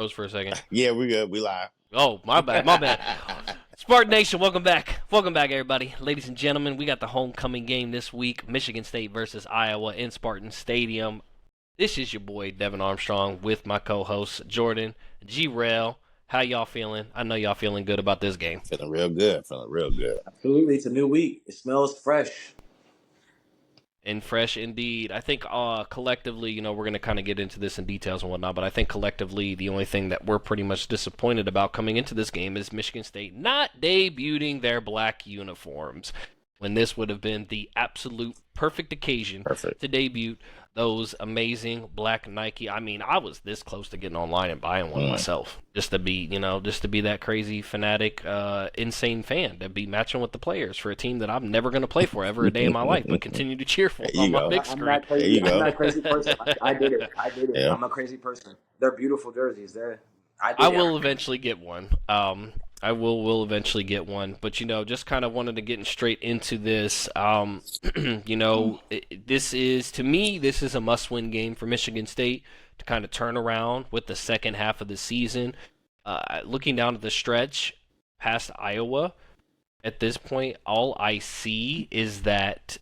Froze for a second. Yeah, we good. We live. Oh, my bad. My bad. Spartan Nation, welcome back. Welcome back, everybody. Ladies and gentlemen, we got the homecoming game this week. Michigan State versus Iowa in Spartan Stadium. This is your boy, Devin Armstrong, with my co-host, Jordan G-Rail. How y'all feeling? I know y'all feeling good about this game. Feeling real good. Feeling real good. Absolutely, it's a new week. It smells fresh. And fresh indeed. I think collectively, we're going to kind of get into this in details and whatnot, but I think collectively the only thing that we're pretty much disappointed about coming into this game is Michigan State not debuting their black uniforms when this would have been the absolute perfect occasion to debut those amazing black Nike. I mean, I was this close to getting online and buying one myself, just to be that crazy fanatic, insane fan, to be matching with the players for a team that I'm never going to play for ever a day in my life, but continue to cheer for on my big screen. I'm not a crazy person. I did it. Yeah. I'm a crazy person. They're beautiful jerseys. I will eventually get one. I will eventually get one, but just kind of wanted to get straight into this. This is a must-win game for Michigan State to kind of turn around with the second half of the season. Looking down at the stretch past Iowa, at this point, all I see is that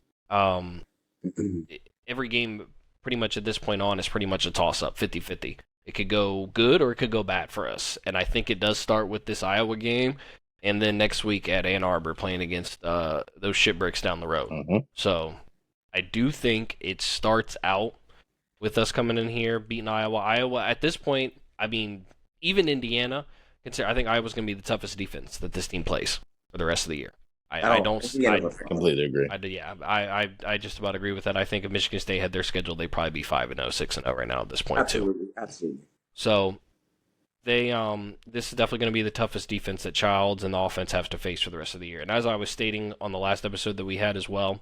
every game pretty much at this point on is pretty much a toss-up, 50-50. It could go good or it could go bad for us. And I think it does start with this Iowa game and then next week at Ann Arbor playing against those shitbricks down the road. Mm-hmm. So I do think it starts out with us coming in here, beating Iowa. Iowa, at this point, I mean, even Indiana, I think Iowa's going to be the toughest defense that this team plays for the rest of the year. I completely agree. I just about agree with that. I think if Michigan State had their schedule, they'd probably be 5-0, 6-0 right now at this point too. Absolutely. So they this is definitely going to be the toughest defense that Childs and the offense have to face for the rest of the year. And as I was stating on the last episode that we had as well,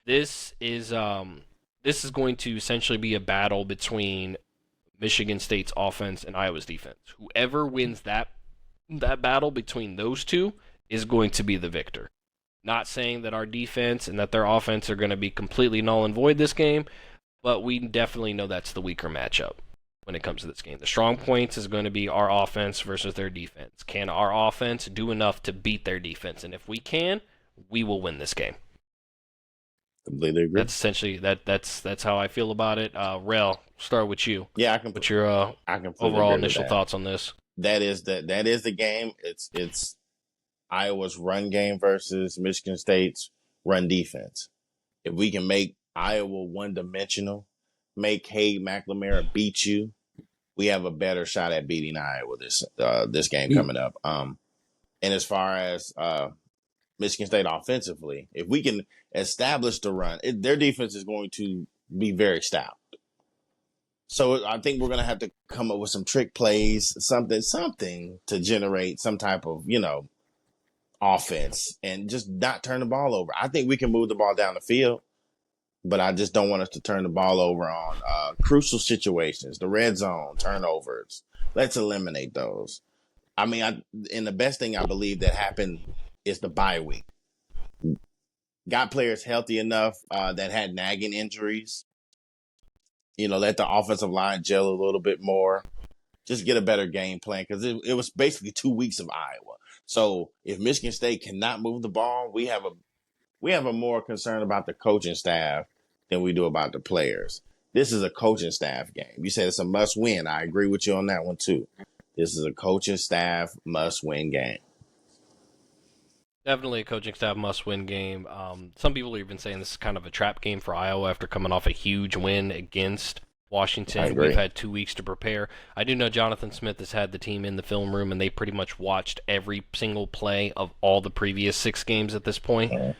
this is going to essentially be a battle between Michigan State's offense and Iowa's defense. Whoever wins that battle between those two is going to be the victor. Not saying that our defense and that their offense are going to be completely null and void this game, but we definitely know that's the weaker matchup when it comes to this game. The strong points is going to be our offense versus their defense. Can our offense do enough to beat their defense? And if we can, we will win this game. Completely agree. That's essentially that's how I feel about it. Rel, start with you. Yeah, I can put your overall initial thoughts on this. That is the game. It's Iowa's run game versus Michigan State's run defense. If we can make Iowa one-dimensional, make Cade McNamara beat you, we have a better shot at beating Iowa this game coming up. And as far as Michigan State offensively, if we can establish the run, their defense is going to be very stout. So I think we're going to have to come up with some trick plays, something to generate some type of, offense and just not turn the ball over. I think we can move the ball down the field, but I just don't want us to turn the ball over on crucial situations, the red zone, turnovers. Let's eliminate those. I mean, and the best thing I believe that happened is the bye week. Got players healthy enough that had nagging injuries. Let the offensive line gel a little bit more. Just get a better game plan because it was basically 2 weeks of Iowa. So if Michigan State cannot move the ball, we have a more concern about the coaching staff than we do about the players. This is a coaching staff game. You said it's a must-win. I agree with you on that one too. This is a coaching staff must-win game. Definitely a coaching staff must-win game. Some people are even saying this is kind of a trap game for Iowa after coming off a huge win against Washington. We've had 2 weeks to prepare. I do know Jonathan Smith has had the team in the film room, and they pretty much watched every single play of all the previous 6 games at this point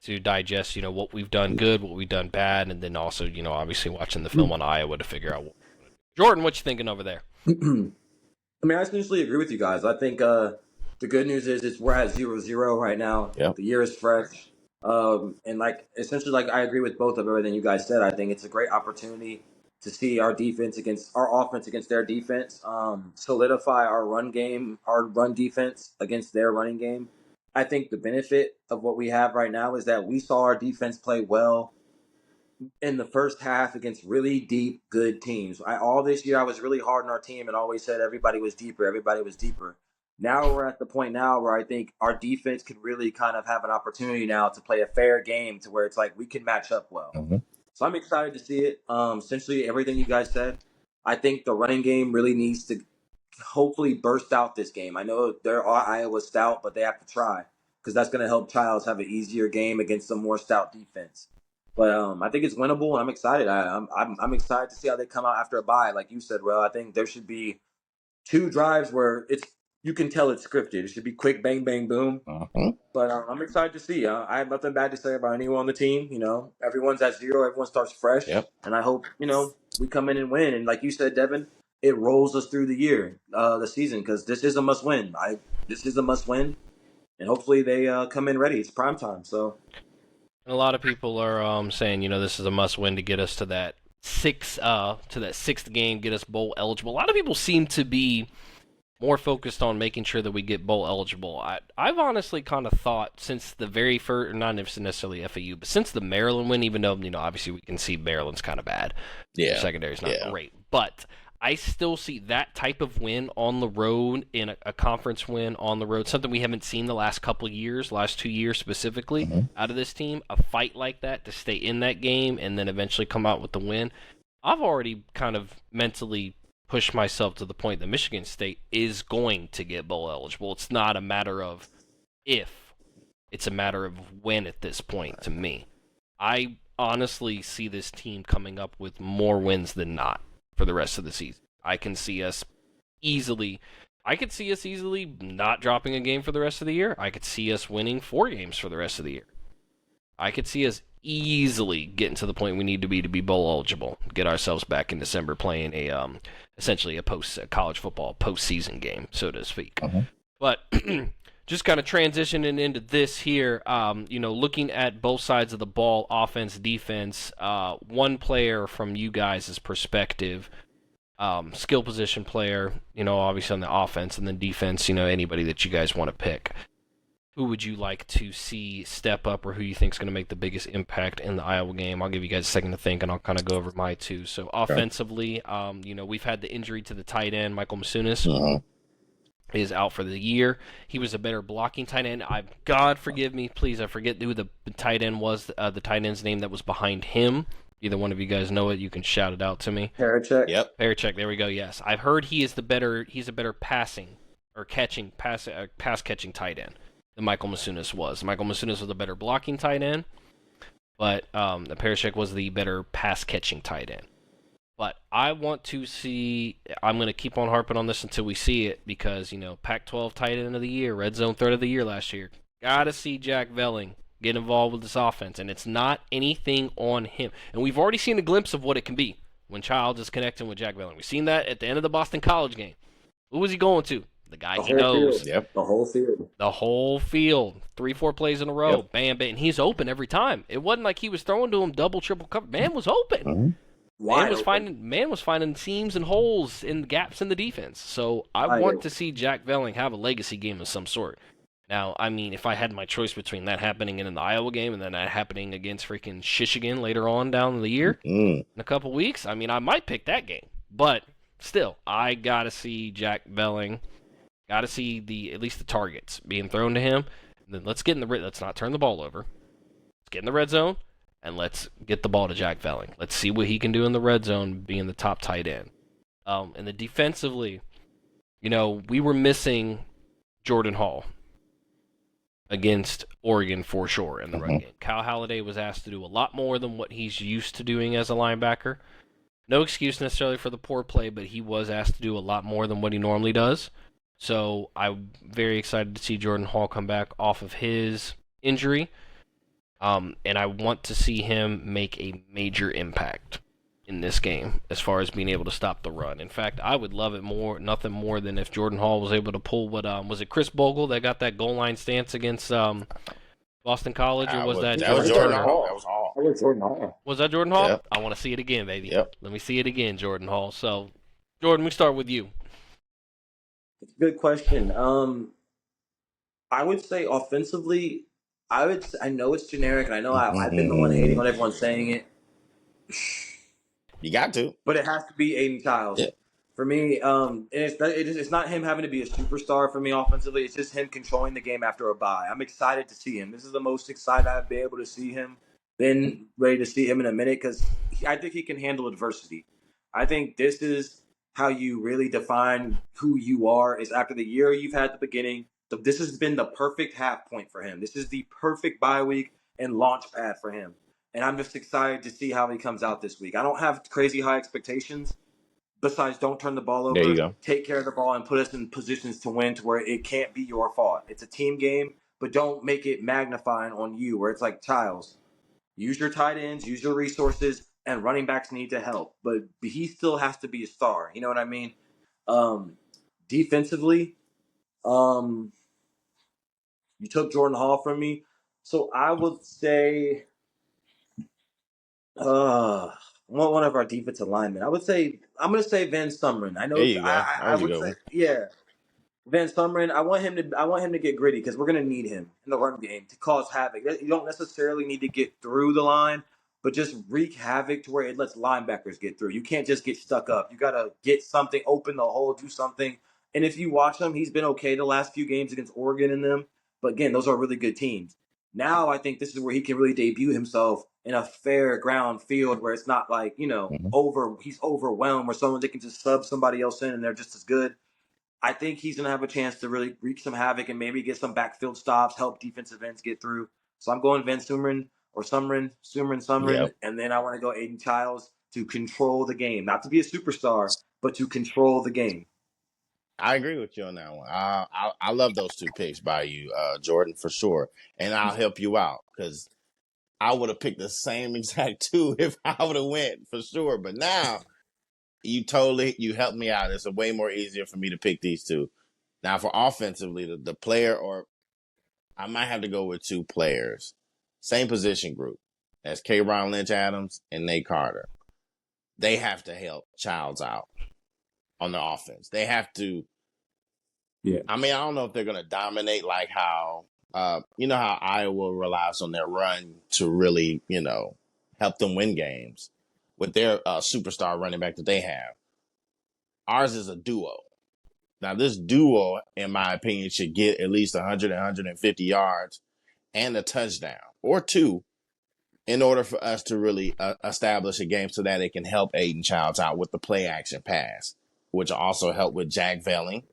to digest, what we've done good, what we've done bad, and then also, obviously watching the film on Iowa to figure out. Jordan, what you thinking over there? I mean, I essentially agree with you guys. I think the good news is we're at 0-0 right now. Yep. The year is fresh. And essentially, I agree with both of everything you guys said. I think it's a great opportunity to see our offense against their defense, solidify our run game, our run defense against their running game. I think the benefit of what we have right now is that we saw our defense play well in the first half against really deep, good teams. All this year I was really hard on our team and always said everybody was deeper, everybody was deeper. Now we're at the point now where I think our defense could really kind of have an opportunity now to play a fair game to where it's like we can match up well. Mhm. So I'm excited to see it. Essentially everything you guys said. I think the running game really needs to hopefully burst out this game. I know they're Iowa stout, but they have to try because that's going to help Childs have an easier game against a more stout defense. But I think it's winnable, and I'm excited. I'm excited to see how they come out after a bye. Like you said, well, I think there should be 2 drives where you can tell it's scripted. It should be quick, bang, bang, boom. But I'm excited to see. I have nothing bad to say about anyone on the team. Everyone's at 0. Everyone starts fresh. Yep. And I hope we come in and win. And like you said, Devin, it rolls us through the year, the season, because this is a must win. This is a must win, and hopefully they come in ready. It's prime time. So. And a lot of people are saying, this is a must-win to get us to that sixth game, get us bowl eligible. A lot of people seem to be more focused on making sure that we get bowl eligible. I've honestly kind of thought since the very first, not necessarily FAU, but since the Maryland win, even though obviously we can see Maryland's kind of bad, Yeah, the secondary's not great, but I still see that type of win on the road in a conference win on the road, something we haven't seen the last couple of years, last 2 years specifically, out of this team. A fight like that to stay in that game and then eventually come out with the win. I've already kind of mentally pushed myself to the point that Michigan State is going to get bowl eligible. It's not a matter of if, it's a matter of when at this point to me. I honestly see this team coming up with more wins than not for the rest of the season. I can see us easily not dropping a game for the rest of the year. I could see us winning 4 games for the rest of the year. I could see us easily getting to the point we need to be bowl eligible, get ourselves back in December playing essentially a college football postseason game, so to speak. But just kind of transitioning into this here, looking at both sides of the ball, offense, defense, one player from you guys' perspective, skill position player, obviously on the offense, and then defense, anybody that you guys want to pick. Who would you like to see step up, or who you think is going to make the biggest impact in the Iowa game? I'll give you guys a second to think, and I'll kind of go over my 2. So offensively, we've had the injury to the tight end, Michael Masunis. Is out for the year. He was a better blocking tight end. God forgive me, please, I forget who the tight end was, the tight end's name that was behind him. Either one of you guys know it, you can shout it out to me. Parachek. Yep. Parachek, there we go, yes. I've heard he's a better passing or pass catching tight end than Michael Masunis was. Michael Masunis was a better blocking tight end, but the Parachek was the better pass catching tight end. But I want to see, I'm going to keep on harping on this until we see it, because, Pac-12 tight end of the year, red zone third of the year last year. Got to see Jack Velling get involved with this offense, and it's not anything on him. And we've already seen a glimpse of what it can be when Childs is connecting with Jack Velling. We've seen that at the end of the Boston College game. Who was he going to? The guy he knows. Field. Yep. The whole field. The whole field. 3-4 plays in a row. Yep. Bam, bam. And he's open every time. It wasn't like he was throwing to him double, triple cover. Man was open. Man was finding seams and holes and gaps in the defense. So I want to see Jack Velling have a legacy game of some sort. Now, I mean, if I had my choice between that happening in the Iowa game and then that happening against freaking Michigan later on down the year in a couple weeks, I mean, I might pick that game. But still, I got to see Jack Velling. Got to see at least the targets being thrown to him. And then let's not turn the ball over. Let's get in the red zone, and let's get the ball to Jack Velling. Let's see what he can do in the red zone, being the top tight end. And then defensively, we were missing Jordan Hall against Oregon for sure in the run game. Kyle Halladay was asked to do a lot more than what he's used to doing as a linebacker. No excuse necessarily for the poor play, but he was asked to do a lot more than what he normally does. So I'm very excited to see Jordan Hall come back off of his injury. And I want to see him make a major impact in this game as far as being able to stop the run. In fact, I would love it nothing more than if Jordan Hall was able to pull what was it Chris Bogle that got that goal line stance against Boston College, or was that Jordan Hall? That was Hall. That was Jordan Hall. Was that Jordan Hall? Yep. I want to see it again, baby. Yep. Let me see it again, Jordan Hall. So, Jordan, we start with you. Good question. I would say offensively, I know it's generic, and I know I've been the one hating on everyone saying it. You got to. But it has to be Aiden Childs. Yeah. For me, and it's not him having to be a superstar for me offensively. It's just him controlling the game after a bye. I'm excited to see him. This is the most excited I've been able to see him. Been ready to see him in a minute because I think he can handle adversity. I think this is how you really define who you are is after the year you've had at the beginning. This has been the perfect half point for him. This is the perfect bye week and launch pad for him. And I'm just excited to see how he comes out this week. I don't have crazy high expectations. Besides, don't turn the ball There you over, go. take care of the ball, and put us in positions to win to where it can't be your fault. It's a team game, but don't make it magnifying on you where it's like, Childs, use your tight ends, use your resources, and running backs need to help. But he still has to be a star. You know what I mean? Defensively, you took Jordan Hall from me. So I would say one of our defensive linemen. I'm gonna say Van Sumeren. I There know you go. That I was a would good say one. yeah. Van Sumeren, I want him to get gritty because we're gonna need him in the run game to cause havoc. You don't necessarily need to get through the line, but just wreak havoc to where it lets linebackers get through. You can't just get stuck up. You gotta get something, open the hole, do something. And if you watch him, he's been okay the last few games against Oregon in them. But again, those are really good teams. Now I think this is where he can really debut himself in a fair ground field where it's not like, Mhm. he's overwhelmed or someone that can just sub somebody else in and they're just as good. I think he's going to have a chance to really wreak some havoc and maybe get some backfield stops, help defensive ends get through. So I'm going Van Sumeren or Sumeren, Yep. and then I want to go Aiden Childs to control the game. Not to be a superstar, but to control the game. I agree with you on that one. I love those two picks by you, Jordan, for sure. And I'll help you out because I would have picked the same exact two if I would have went for sure. But now you helped me out. It's a way more easier for me to pick these two. Now for offensively, the player, or I might have to go with two players, same position group as K. Ron Lynch Adams and Nate Carter. They have to help Childs out on the offense. They have to. Yeah. I mean, I don't know if they're going to dominate like how, how Iowa relies on their run to really, help them win games with their superstar running back that they have. Ours is a duo. Now, this duo, in my opinion, should get at least 100 and 150 yards and a touchdown or two in order for us to really establish a game so that it can help Aiden Childs out with the play action pass, which will also help with Jack Velling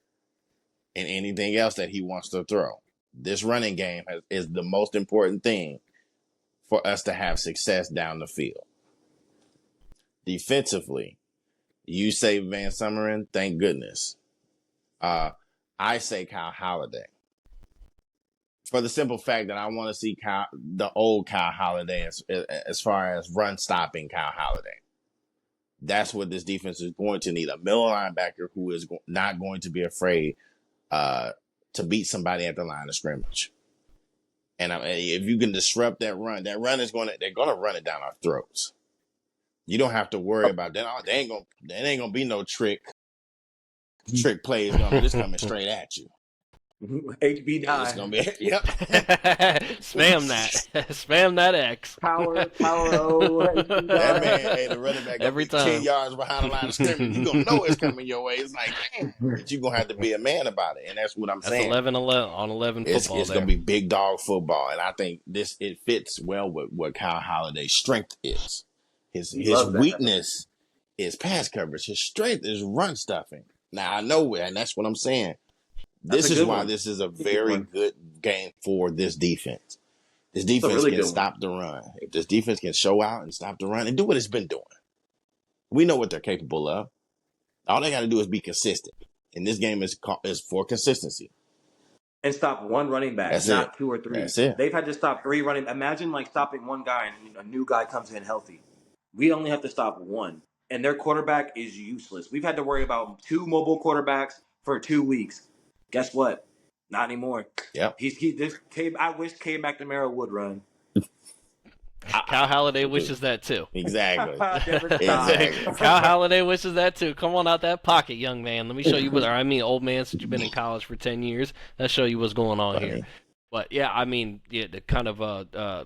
and anything else that he wants to throw. This running game is the most important thing for us to have success down the field. Defensively, you say Van Sumeren, thank goodness. I say Kyle Halladay. For the simple fact that I want to see the old Kyle Halladay as far as run stopping Kyle Halladay. That's what this defense is going to need. A middle linebacker who is not going to be afraid to beat somebody at the line of scrimmage. And if you can disrupt that run is they're going to run it down our throats. You don't have to worry about that. There ain't going to be no trick plays. It's coming straight at you. HB9. It's going to be, yep. Spam that. Spam that X. Power O. That man, the running back Every gonna be 10 time. yards behind the line of scrimmage. You going to know it's coming your way. It's like, damn. But you're going to have to be a man about it. And that's what I'm That's saying. 11 on 11 football. It's going to be big dog football. And I think it fits well with what Kyle Holladay's strength is. His weakness is pass coverage. His strength is run stuffing. Now, I know, and that's what I'm saying. This is why this is a very good game for this defense. This defense can stop the run. If this defense can show out and stop the run and do what it's been doing, we know what they're capable of. All they got to do is be consistent. And this game is for consistency. And stop one running back, not two or three. That's it. They've had to stop three running. Imagine stopping one guy and a new guy comes in healthy. We only have to stop one. And their quarterback is useless. We've had to worry about two mobile quarterbacks for 2 weeks. Guess what? Not anymore. Yep. I wish K. McNamara would run. Kyle Halladay wishes that too. Exactly. Exactly. Kyle Halladay wishes that too. Come on out that pocket, young man. Let me show you old man, since you've been in college for 10 years. Let's show you what's going on here. But yeah, I mean, yeah, to kind of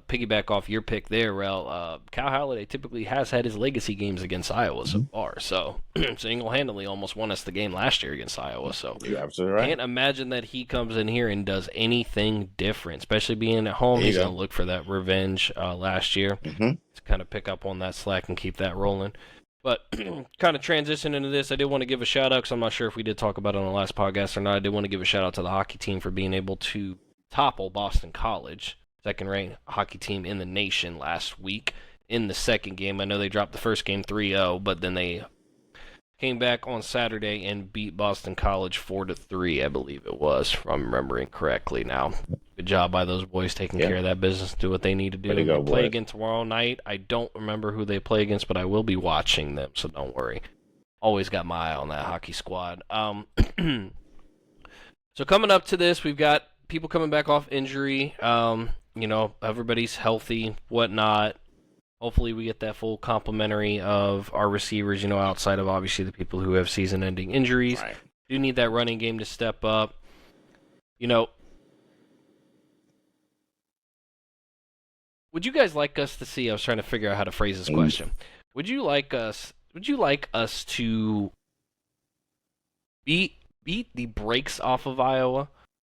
piggyback off your pick there, Rel, Cal Halliday typically has had his legacy games against Iowa so far. So single-handedly almost won us the game last year against Iowa. So You're absolutely right. can't imagine that he comes in here and does anything different, especially being at home. There you He's going go. to look for that revenge last year Mm-hmm. to kind of pick up on that slack and keep that rolling. But kind of transition into this, I did want to give a shout out because I'm not sure if we did talk about it on the last podcast or not. I did want to give a shout out to the hockey team for being able to topple Boston College, second-ranked hockey team in the nation last week in the second game. I know they dropped the first game 3-0, but then they came back on Saturday and beat Boston College 4-3, I believe it was, if I'm remembering correctly now. Good job by those boys taking care of that business, do what they need to do. Way to go, They play boys. again tomorrow night. I don't remember who they play against, but I will be watching them, so don't worry. Always got my eye on that hockey squad. So coming up to this, we've got people coming back off injury. Everybody's healthy, whatnot. Hopefully we get that full complementary of our receivers, outside of obviously the people who have season-ending injuries. Right. Do need that running game to step up. Would you guys like us to see, I was trying to figure out how to phrase this question. Would you like us to beat the brakes off of Iowa,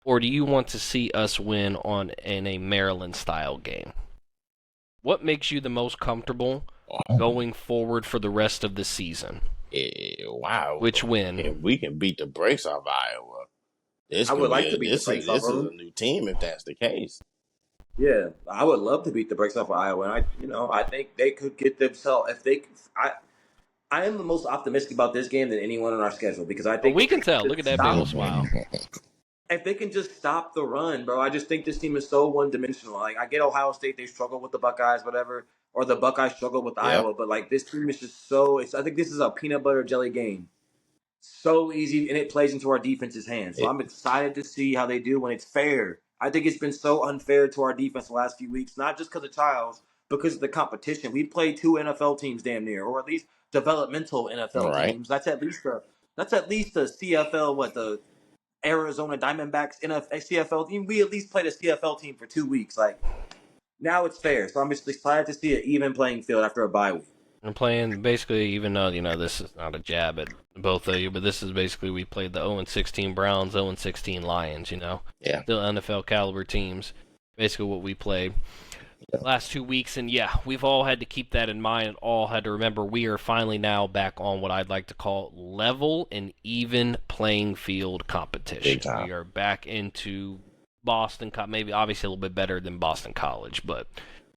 or do you want to see us win in a Maryland-style game? What makes you the most comfortable going forward for the rest of the season? Wow. Which win? If we can beat the brakes off Iowa, I would like to beat the brakes off This is them. a new team if that's the case. Yeah, I would love to beat the brakes off of Iowa, and I think they could get themselves if they. I am the most optimistic about this game than anyone on our schedule because I think we can tell. Look at that big old smile. If they can just stop the run, bro, I just think this team is so one-dimensional. Like, I get Ohio State, they struggle with the Buckeyes, whatever, or the Buckeyes struggle with Iowa, but, like, this team is just so – I think this is a peanut butter jelly game. So easy, and it plays into our defense's hands. So I'm excited to see how they do when it's fair. I think it's been so unfair to our defense the last few weeks, not just because of Childs, because of the competition. We played 2 NFL teams damn near, or at least developmental NFL teams. That's at least the CFL, the Arizona Diamondbacks CFL team. We at least played a CFL team for 2 weeks. Like, now it's fair. So I'm just excited to see an even playing field after a bye week. I'm playing basically, even though this is not a jab at both of you, but this is basically we played the 0-16 Browns, 0-16 Lions. Yeah. Still NFL caliber teams. Basically what we played last 2 weeks, and we've all had to keep that in mind and all had to remember we are finally now back on what I'd like to call level and even playing field competition. We are back into Boston, maybe obviously a little bit better than Boston College, but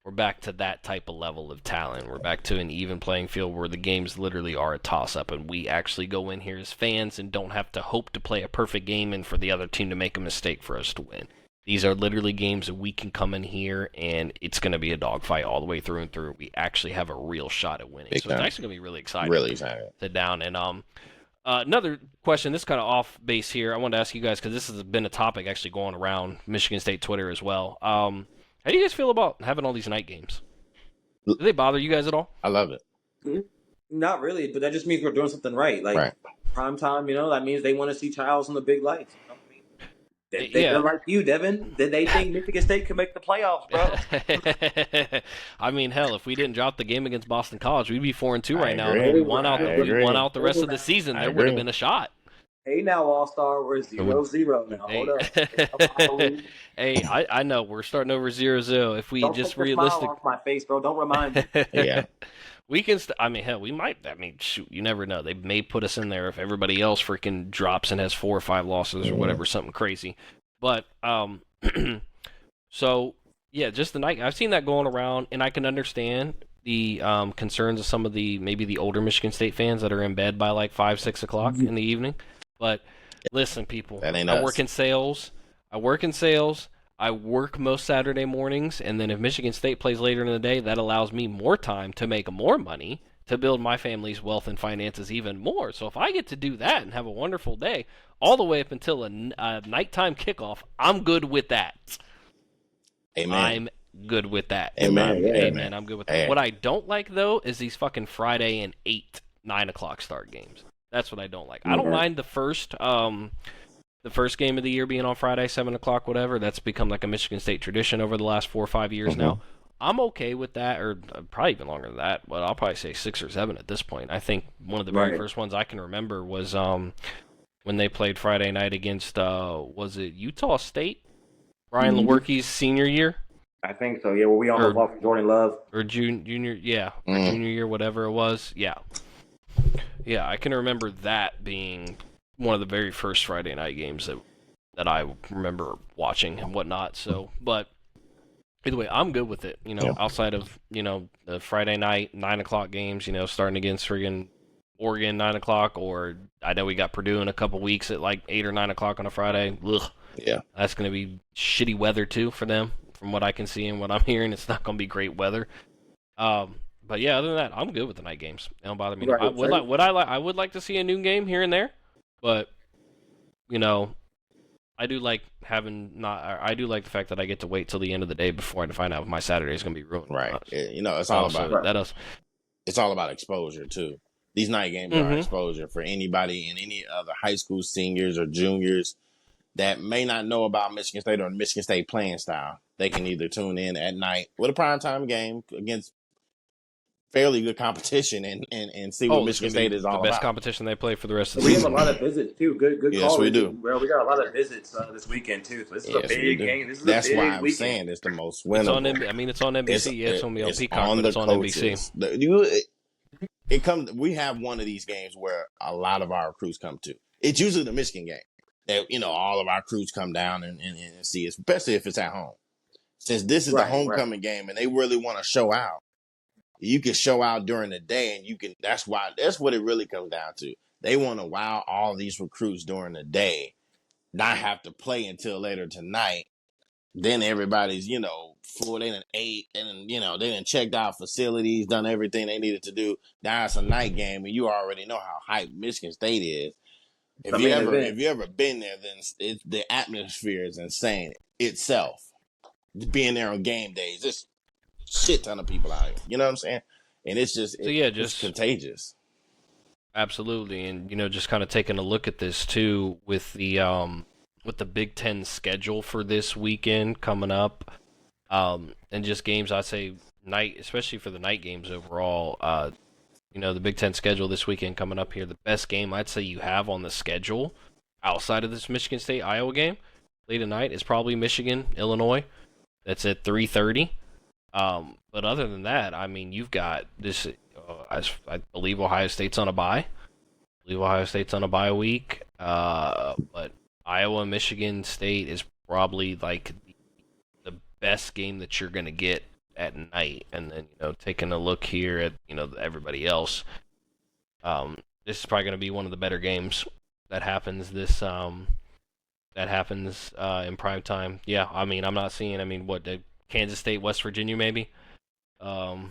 we're back to that type of level of talent. We're back to an even playing field where the games literally are a toss-up, and we actually go in here as fans and don't have to hope to play a perfect game and for the other team to make a mistake for us to win. These are literally games that we can come in here, and it's going to be a dogfight all the way through and through. We actually have a real shot at winning. So it's actually going to be really exciting. Really excited. Sit down. And another question, this is kind of off base here. I wanted to ask you guys, because this has been a topic actually going around Michigan State Twitter as well. How do you guys feel about having all these night games? Do they bother you guys at all? I love it. Not really, but that just means we're doing something right. Like, prime time, that means they want to see Childs on the big lights. They're like you, Devin. Did they think Michigan State could make the playoffs, bro? I mean, hell, if we didn't drop the game against Boston College, we'd be 4-2 right now. And agree. if we won out the rest of the season, there would have been a shot. Hey, now, All-Star, we're 0-0 now. Hold up. Hey, I know. We're starting over 0-0. If we Don't just take the realistic, smile off my face, bro. Don't remind me. Yeah. We can. Hell, we might. Shoot, you never know. They may put us in there if everybody else freaking drops and has 4 or 5 losses or whatever, something crazy. But so yeah, just the night. I've seen that going around, and I can understand the concerns of some of maybe the older Michigan State fans that are in bed by like 5, 6 o'clock in the evening. But listen, people, I work in sales. I work most Saturday mornings, and then if Michigan State plays later in the day, that allows me more time to make more money to build my family's wealth and finances even more. So if I get to do that and have a wonderful day all the way up until a nighttime kickoff, I'm good with that. Amen. I'm good with that. Amen. I'm good with that. What I don't like, though, is these fucking Friday and 8, 9 o'clock start games. That's what I don't like. I don't mind the first the first game of the year being on Friday, 7 o'clock, whatever. That's become like a Michigan State tradition over the last 4 or 5 years now. I'm okay with that, or probably even longer than that, but I'll probably say 6 or 7 at this point. I think one of the very first ones I can remember was when they played Friday night against, was it Utah State? Brian Lewerke's senior year? I think so, yeah. Well, we almost lost Jordan Love. Or junior year, whatever it was. Yeah. Yeah, I can remember that being one of the very first Friday night games that I remember watching and whatnot. So, but either way, I'm good with it. Outside of the Friday night 9 o'clock games, starting against friggin' Oregon 9 o'clock, or I know we got Purdue in a couple weeks at like 8 or 9 o'clock on a Friday. Ugh. Yeah, that's gonna be shitty weather too for them. From what I can see and what I'm hearing, it's not gonna be great weather. But yeah, other than that, I'm good with the night games. They don't bother me. Right, I would like to see a noon game here and there, but I do like I do like the fact that I get to wait till the end of the day before I find out if my Saturday is gonna be ruined. Right. It's all about It's all about exposure too. These night games are exposure for anybody in any other high school seniors or juniors that may not know about Michigan State or Michigan State playing style. They can either tune in at night with a primetime game against fairly good competition and see what Michigan State is all about. The best competition they play for the rest of the season. season. We have a lot of visits too. Good yes, call. We do. Well, we got a lot of visits this weekend too. So this is a big game. That's why I'm saying it's the most winnable. It's on NBC. It's on the Peacock, but it's on coaches. NBC. We have one of these games where a lot of our recruits come to. It's usually the Michigan game that all of our crews come down and see, especially if it's at home. Since this is the homecoming game and they really want to show out, you can show out during the day, and that's what it really comes down to. They want to wow all these recruits during the day, not have to play until later tonight. Then everybody's, full. They done ate, and they done checked out facilities, done everything they needed to do. Now it's a night game, and you already know how hyped Michigan State is. If you ever been there, then the atmosphere is insane itself. Being there on game days, just shit ton of people out here. You know what I'm saying? And it's just it's contagious. Absolutely, and just kind of taking a look at this too with the Big Ten schedule for this weekend coming up, and just games I'd say night, especially for the night games overall. The Big Ten schedule this weekend coming up here. The best game I'd say you have on the schedule outside of this Michigan State Iowa game late at night is probably Michigan Illinois. That's at 3:30. But other than that, I mean, you've got this. I believe Ohio State's on a bye. Week. But Iowa and Michigan State is probably like the best game that you're gonna get at night. And then taking a look here at everybody else, this is probably gonna be one of the better games that happens in prime time. Yeah, I mean, I'm not seeing. What the Kansas State, West Virginia, maybe. I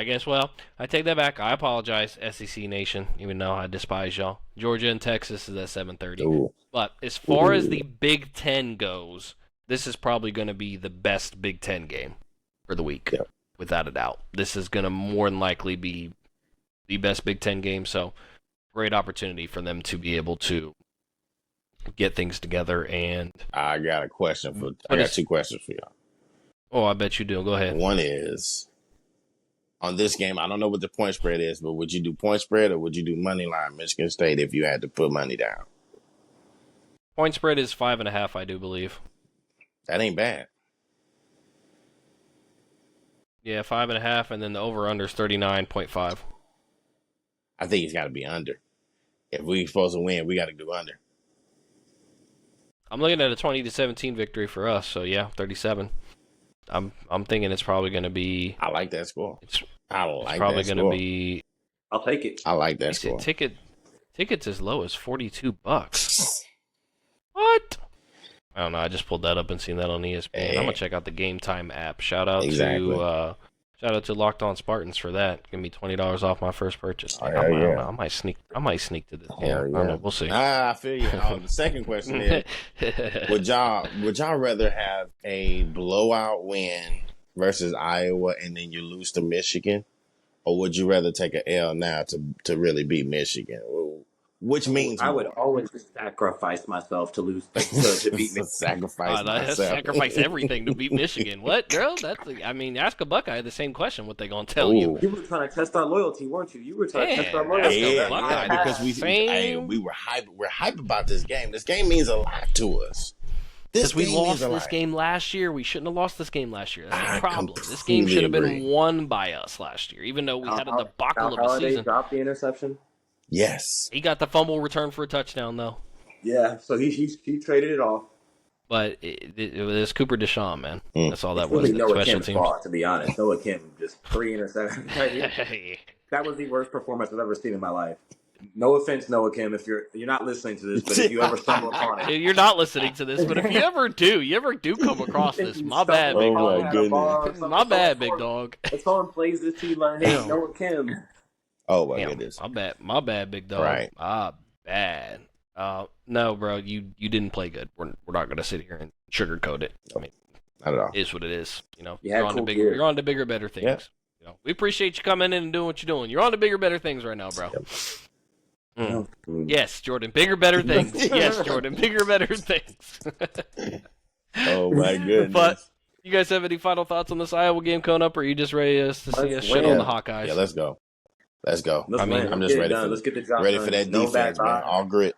guess. Well, I take that back. I apologize, SEC Nation. Even though I despise y'all. Georgia and Texas is at 7:30. Ooh. But as far as the Big Ten goes, this is probably going to be the best Big Ten game for the week, without a doubt. This is going to more than likely be the best Big Ten game. So, great opportunity for them to be able to get things together. And I got two questions for y'all. Oh, I bet you do. Go ahead. One is, on this game, I don't know what the point spread is, but would you do point spread or would you do money line Michigan State if you had to put money down? Point spread is 5.5, I do believe. That ain't bad. Yeah, 5.5, and then the over/under is 39.5. I think it's got to be under. If we're supposed to win, we got to do under. I'm looking at a 20-17 victory for us, so yeah, 37. I'm thinking it's probably going to be. I like that score. It's probably going to be. I'll take it. I like that score. Tickets as low as $42. What? I don't know. I just pulled that up and seen that on ESPN. Hey. I'm gonna check out the Game Time app. Shout out to Locked On Spartans for that. Give me $20 off my first purchase. Oh, I don't know. I might sneak to this. Yeah, I don't know. We'll see. I feel you. The second question is: Would y'all rather have a blowout win versus Iowa and then you lose to Michigan, or would you rather take an L now to really beat Michigan? which means I would more. always sacrifice myself to lose to beat me. Sacrifice That's myself. sacrifice everything to beat Michigan. What, girl? I mean, ask a Buckeye the same question. What they gonna tell you? Ooh. You were trying to test our loyalty, weren't you? You were trying to test our Yeah, loyalty. Yeah, Buckeye, because same. we were hype. We're hype about this game. This game means a lot to us. Because we lost this game last year. We shouldn't have lost this game last year. That's the problem. This game should have been won by us last year, even though we had a debacle of a season. Dropped the interception. Yes. He got the fumble return for a touchdown, though. Yeah, so he traded it off. But it was Cooper Deshawn, man. That's all that was. Really Noah Special Kim's teams. fault, to be honest. Noah Kim just 3 interceptions. That was the worst performance I've ever seen in my life. No offense, Noah Kim, if you're not listening to this, but if you ever stumble upon it, You're not listening to this, but if you ever do come across this, my bad, big Oh, dog. my goodness. My bad, big dog. if someone plays this to you, learn, hey, Noah Kim. Oh my Damn, goodness. my bad, big dog. Right. Bad. No, bro, you didn't play good. We're not gonna sit here and sugarcoat it. I mean, Not at all. it is what it is. You know, You had cool gear. you're on to bigger, better things. Yeah. You know, we appreciate you coming in and doing what you're doing. You're on to bigger, better things right now, bro. Yep. Yes, Jordan, bigger, better things. Yes, Jordan, bigger, better things. Oh my goodness. But you guys have any final thoughts on this Iowa game coming up, or are you just ready to see us shit on the Hawkeyes? Yeah, let's go. Let's go. Let's win. I'm just ready for Let's get the job ready done. for that No defense, bad man. vibes. All grit.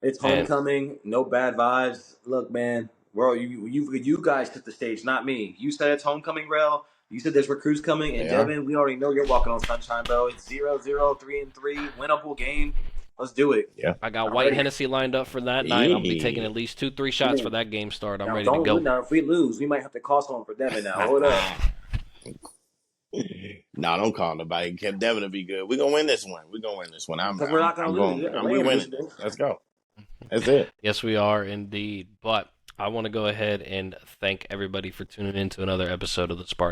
It's Man. homecoming. No bad vibes. Look, man, you guys took the stage, not me. You said it's homecoming, Rail. You said there's recruits coming, and Yeah. Devin, we already know you're walking on sunshine, bro. It's 0-0, 3-3, winnable game. Let's do it. Yeah. I got I'm White ready. Hennessy lined up for that night. I'll be taking at least 2-3 shots for that game start. I'm Now, ready to go. Now, if we lose, we might have to call someone for Devin now. Hold up. No, don't call nobody. Kept Devin to be good. We're gonna win this one. We're gonna win this one. Because we're not going to lose. We winning. Let's go. That's it. Yes, we are indeed. But I want to go ahead and thank everybody for tuning in to another episode of the Spartans.